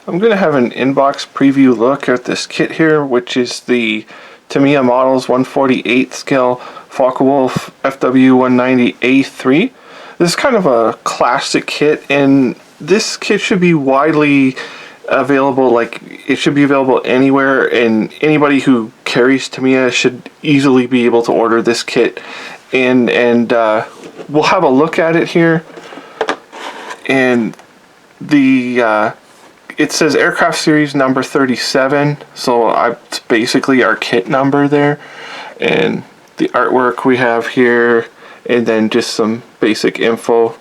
I'm going to have an inbox preview look at this kit here, which is the Tamiya Models 148 scale Focke-Wulf Fw190 A-3. This is kind of a classic kit, and this kit should be widely available. Like, it should be available anywhere, and anybody who carries Tamiya should easily be able to order this kit. And we'll have a look at it here. And the it says aircraft series number 37, so it's basically our kit number there. And the artwork we have here, and then just some basic info.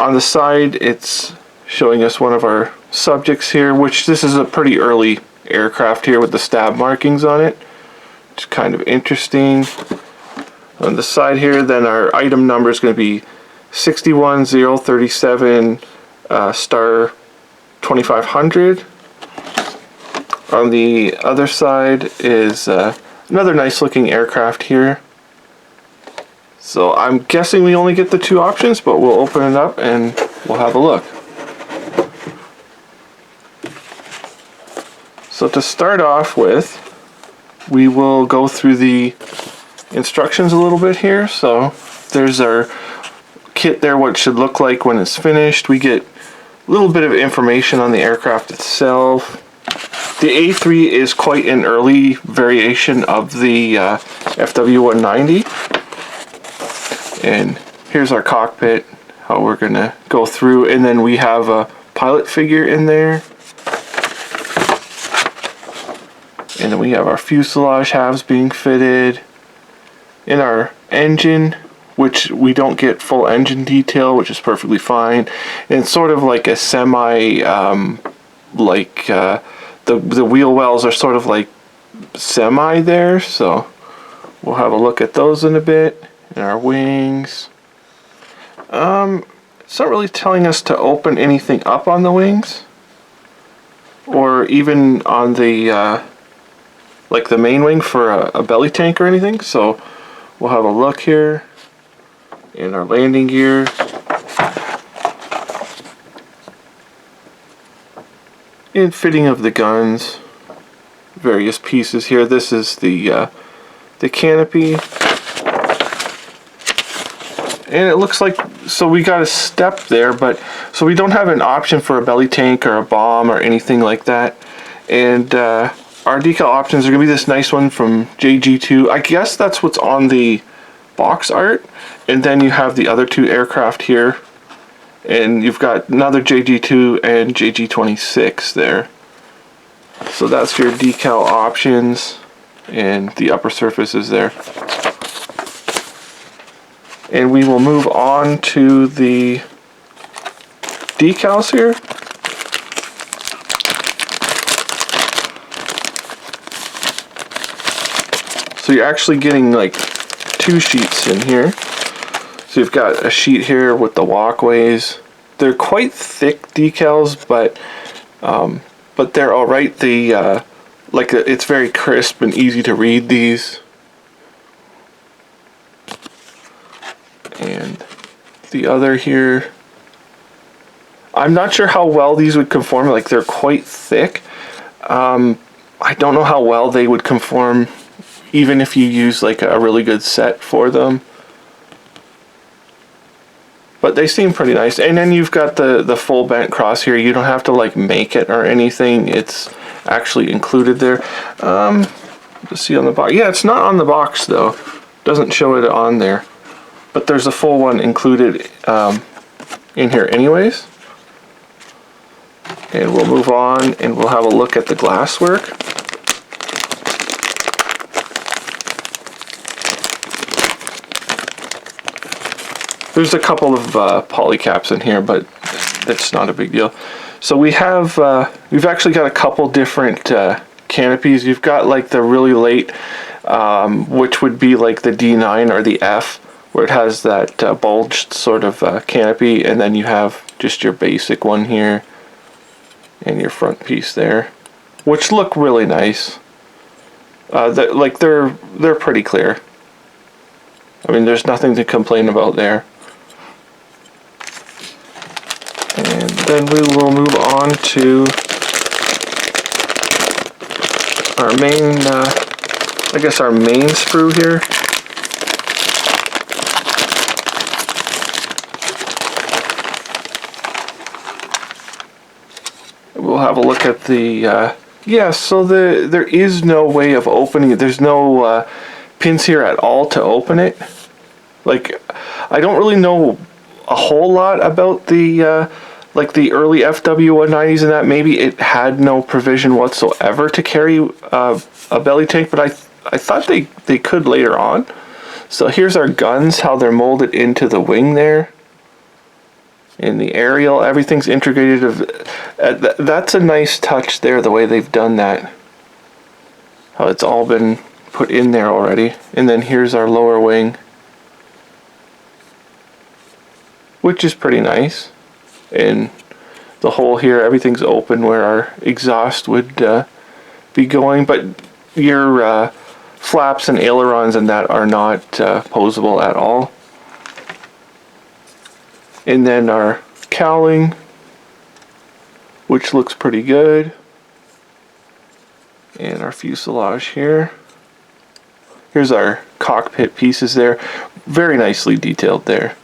On the side, it's showing us one of our subjects here, which this is a pretty early aircraft here with the stab markings on it. It's kind of interesting. On the side here, then our item number is going to be 61037 star 2500. On the other side is another nice looking aircraft here. So I'm guessing we only get the two options, but we'll open it up and we'll have a look. So to start off with, we will go through the instructions a little bit here. So there's our kit there, what it should look like when it's finished. We get a little bit of information on the aircraft itself. The A3 is quite an early variation of the FW190. And here's our cockpit, how we're going to go through. And then we have a pilot figure in there. And then we have our fuselage halves being fitted. In our engine, which we don't get full engine detail, which is perfectly fine. And it's sort of like a semi, the wheel wells are sort of like semi there, so we'll have a look at those in a bit. And our wings. It's not really telling us to open anything up on the wings, or even on the like the main wing for a belly tank or anything. So we'll have a look here. In our landing gear. And fitting of the guns. Various pieces here. This is the canopy. And it looks like, so we got a step there, but so we don't have an option for a belly tank or a bomb or anything like that. And our decal options are going to be this nice one from JG2. I guess that's what's on the box art. And then you have the other two aircraft here, and you've got another JG2 and JG26 there. So that's your decal options, and the upper surface is there. And we will move on to the decals here. So you're actually getting like two sheets in here. So you've got a sheet here with the walkways. They're quite thick decals, but they're all right. It's very crisp and easy to read these. And the other here, I'm not sure how well these would conform. Like, they're quite thick. I don't know how well they would conform, even if you use like a really good set for them. But they seem pretty nice. And then you've got the full bent cross here. You don't have to like make it or anything. It's actually included there. Let's see on the box. Yeah, it's not on the box though. Doesn't show it on there. But there's a full one included in here anyways. And we'll move on and we'll have a look at the glasswork. There's a couple of poly caps in here, but that's not a big deal. So we have, we've actually got a couple different canopies. You've got like the really late, which would be like the D9 or the F, where it has that bulged sort of canopy, and then you have just your basic one here, and your front piece there, which look really nice. They're pretty clear. I mean, there's nothing to complain about there. And then we will move on to our main, I guess our main sprue here. We'll have a look at the, yeah, so there is no way of opening it. There's no pins here at all to open it. Like, I don't really know a whole lot about the, like the early FW190s and that. Maybe it had no provision whatsoever to carry a belly tank, but I thought they could later on. So here's our guns, how they're molded into the wing there. In the aerial, everything's integrated. That's a nice touch there, the way they've done that. How it's all been put in there already. And then here's our lower wing, which is pretty nice. And the hole here, everything's open where our exhaust would be going, but your flaps and ailerons and that are not posable at all. And then our cowling, which looks pretty good. And our fuselage here. Here's our cockpit pieces there. Very nicely detailed there.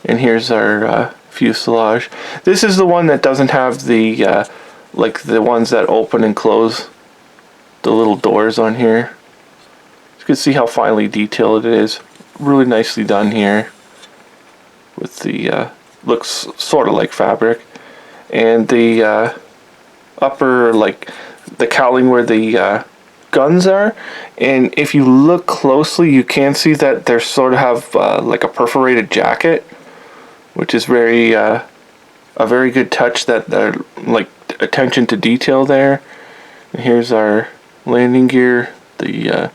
And here's our fuselage. This is the one that doesn't have the, like the ones that open and close the little doors on here. You can see how finely detailed it is. Really nicely done here. With the, looks sort of like fabric. And the upper, like the cowling where the guns are. And if you look closely, you can see that they sort of have like a perforated jacket, which is very, a very good touch, that like attention to detail there. And here's our landing gear, the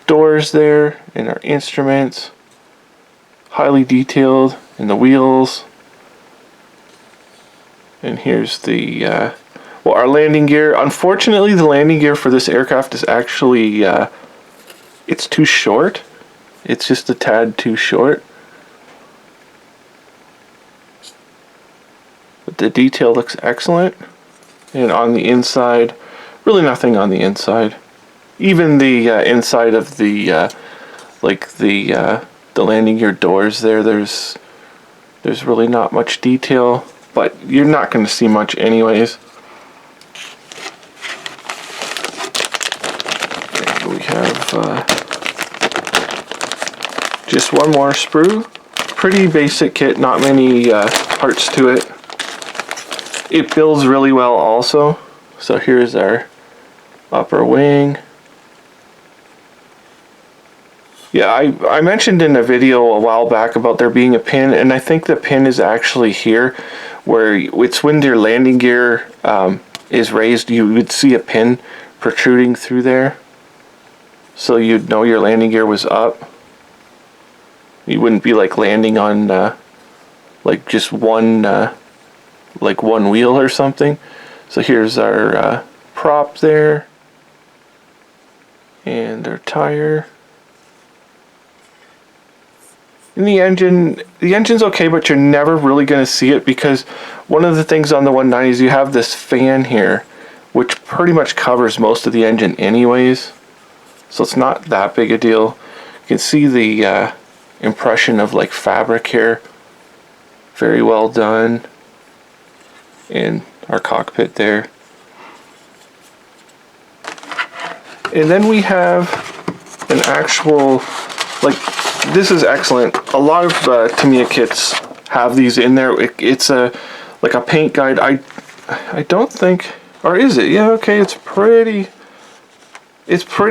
doors there, and our instruments. Highly detailed. And the wheels. And here's the, well, our landing gear. Unfortunately, the landing gear for this aircraft is actually, it's too short. It's just a tad too short. But the detail looks excellent. And on the inside, really nothing on the inside. Even the inside of the, like the landing gear doors there, there's really not much detail, but you're not going to see much anyways. And we have just one more sprue. Pretty basic kit, not many parts to it. It builds really well also. So here's our upper wing. Yeah, I mentioned in a video a while back about there being a pin, and I think the pin is actually here, where it's when your landing gear is raised, you would see a pin protruding through there. So you'd know your landing gear was up. You wouldn't be like landing on like just one like one wheel or something. So here's our prop there, and our tire. And the engine's okay, but you're never really going to see it, because one of the things on the 190s, you have this fan here, which pretty much covers most of the engine anyways. So it's not that big a deal. You can see the impression of like fabric here. Very well done. And our cockpit there. And then we have an actual, like, this is excellent. A lot of Tamiya kits have these in there. It's a like a paint guide. I don't think, or is it? Yeah, okay. It's pretty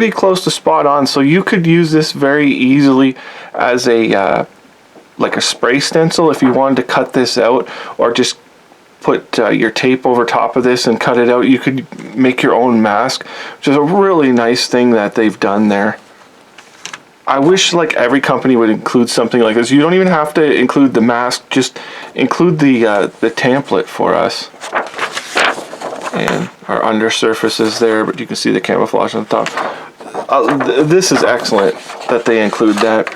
close to spot on. So you could use this very easily as a like a spray stencil if you wanted to cut this out, or just put your tape over top of this and cut it out. You could make your own mask, which is a really nice thing that they've done there. I wish like every company would include something like this. You don't even have to include the mask, just include the template for us. And our undersurface is there, but you can see the camouflage on the top. This is excellent that they include that.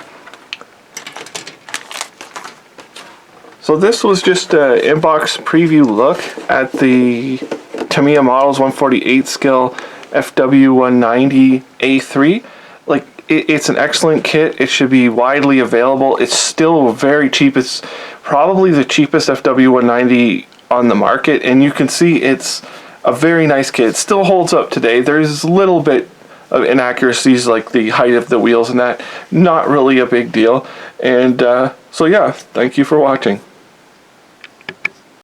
So this was just an inbox preview look at the Tamiya models 148 scale Fw190 A-3. Like, it's an excellent kit. It should be widely available. It's still very cheap. It's probably the cheapest Fw190 on the market, and you can see it's a very nice kit. It still holds up today. There's a little bit of inaccuracies like the height of the wheels and that. Not really a big deal. And so yeah, thank you for watching.